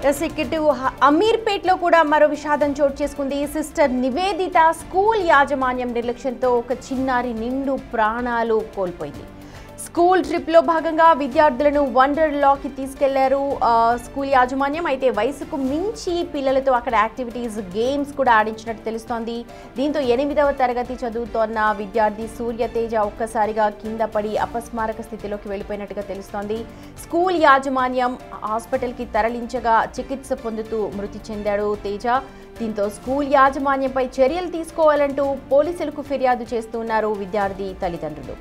ఇటు అమీర్పేట్లో కూడా మరో విషాదం చోటు చేసుకుంది. సిస్టర్ నివేదిత స్కూల్ యాజమాన్యం నిర్లక్ష్యంతో ఒక చిన్నారి నిండు ప్రాణాలు కోల్పోయింది. స్కూల్ ట్రిప్లో భాగంగా విద్యార్థులను వండర్ లాకి తీసుకెళ్లారు స్కూల్ యాజమాన్యం. అయితే వయసుకు మించి పిల్లలతో అక్కడ యాక్టివిటీస్, గేమ్స్ కూడా ఆడించినట్టు తెలుస్తోంది. దీంతో 8వ తరగతి చదువుతోన్న విద్యార్థి సూర్యతేజ ఒక్కసారిగా కింద పడి అపస్మారక స్థితిలోకి వెళ్ళిపోయినట్టుగా తెలుస్తోంది. స్కూల్ యాజమాన్యం హాస్పిటల్కి తరలించగా చికిత్స పొందుతూ మృతి చెందాడు తేజ. దీంతో స్కూల్ యాజమాన్యంపై చర్యలు తీసుకోవాలంటూ పోలీసులకు ఫిర్యాదు చేస్తున్నారు విద్యార్థి తల్లిదండ్రులు.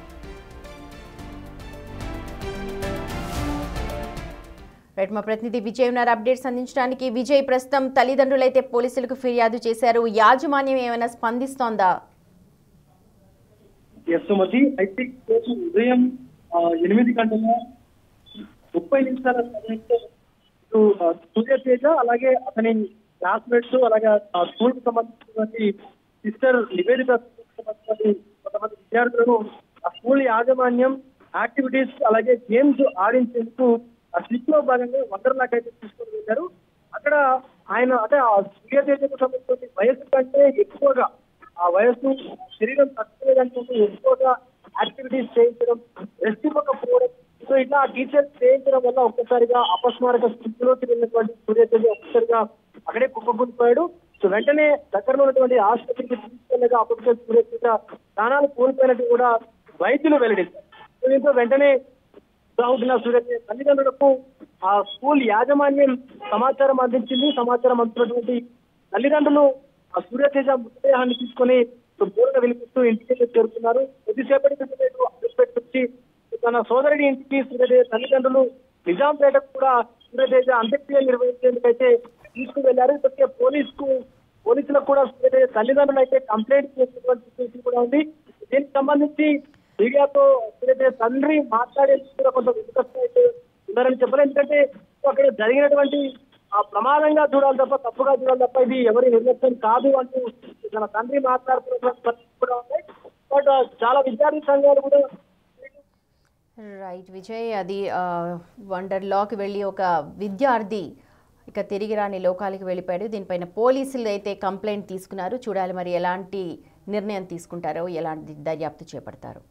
రైట్, మా ప్రతినిధి విజయ్ ఉన్నారు అప్డేట్స్ అందించడానికి. విజయ్, ప్రస్తుతం తల్లిదండ్రులు అయితే పోలీసులకు ఫిర్యాదు చేశారు. యాజమాన్యం ఏమైనా స్పందిస్తోందా? అయితే ఉదయం 8 గంటల 30 నిమిషాల సమయంలో సూర్యతేజ అలాగే అతని క్లాస్మేట్స్ అలాగే స్కూల్ కు సంబంధించినటువంటి సిస్టర్ నివేదిత కొంతమంది విద్యార్థులను ఆ స్కూల్ యాజమాన్యం యాక్టివిటీస్ అలాగే గేమ్స్ ఆడించేందుకు ఆ ట్రిప్ లో భాగంగా వండర్లాక్ అయితే తీసుకొని వెళ్ళారు. అక్కడ ఆయన అంటే ఆ సూర్యతేజకు సంబంధించిన వయసు కంటే ఎక్కువగా ఆ వయసు శరీరం తక్కువ కంటే ఎక్కువగా యాక్టివిటీస్ చేయించడం, రెస్ట్ ఇవ్వకపోవడం, సో ఇట్లా టీచర్స్ చేయించడం వల్ల ఒక్కసారిగా అపస్మారక స్థితిలోకి వెళ్ళినటువంటి సూర్యతేజ ఒక్కసారిగా అక్కడే కుప్పకూలిపోయాడు. సో వెంటనే దగ్గరలో ఉన్నటువంటి ఆసుపత్రికి తీసుకెళ్లగా అప్పటికే సూర్యతేజ ప్రాణాలు కోల్పోయినట్టు కూడా వైద్యులు వెల్లడించారు. దీంతో వెంటనే సూర్యతేజ తల్లిదండ్రులకు ఆ స్కూల్ యాజమాన్యం సమాచారం అందించింది. సమాచారం అందుతున్నటువంటి తల్లిదండ్రులు ఆ సూర్యతేజ మృతదేహాన్ని తీసుకొని బోర్గా వినిపిస్తూ ఇంటికి చేరుకున్నారు. కొద్దిసేపటి నుంచి తన సోదరుడి ఇంటికి సూర్యతేజ తల్లిదండ్రులు నిజాంపేటకు కూడా సూర్యతేజ అంత్యక్రియలు నిర్వహించేందుకైతే తీసుకువెళ్లారు. ఇప్పటికే పోలీసులకు కూడా సూర్యతేజ తల్లిదండ్రులు అయితే కంప్లైంట్ చేసినటువంటి సిచ్యువేషన్ కూడా ఉంది. దీనికి సంబంధించి మీడియాతో సూర్యతేజ తండ్రి మాట్లాడేందుకు కూడా కొంత విసుగస్తూ అయితే ఉన్నారని చెప్పాలి. ఎందుకంటే అక్కడ జరిగినటువంటి ఆ ప్రమాదంగా చూడాలి తప్ప, తప్పుగా చూడాలి తప్ప ఇది ఎవరి నిర్లక్ష్యం కాదు అంటూ తన తండ్రి మాట్లాడుతున్నటువంటి పరిస్థితి కూడా ఉన్నాయి. బట్ చాలా విద్యార్థి సంఘాలు కూడా రైట్ విజయ్, అది వండర్ లాకి వెళ్ళి ఒక విద్యార్థి ఇక తిరిగి రాని లోకాలకి వెళ్ళిపోయాడు. దీనిపైన పోలీసులు అయితే కంప్లైంట్ తీసుకున్నారు. చూడాలి మరి ఎలాంటి నిర్ణయం తీసుకుంటారో, ఎలాంటి దర్యాప్తు చేపడతారో.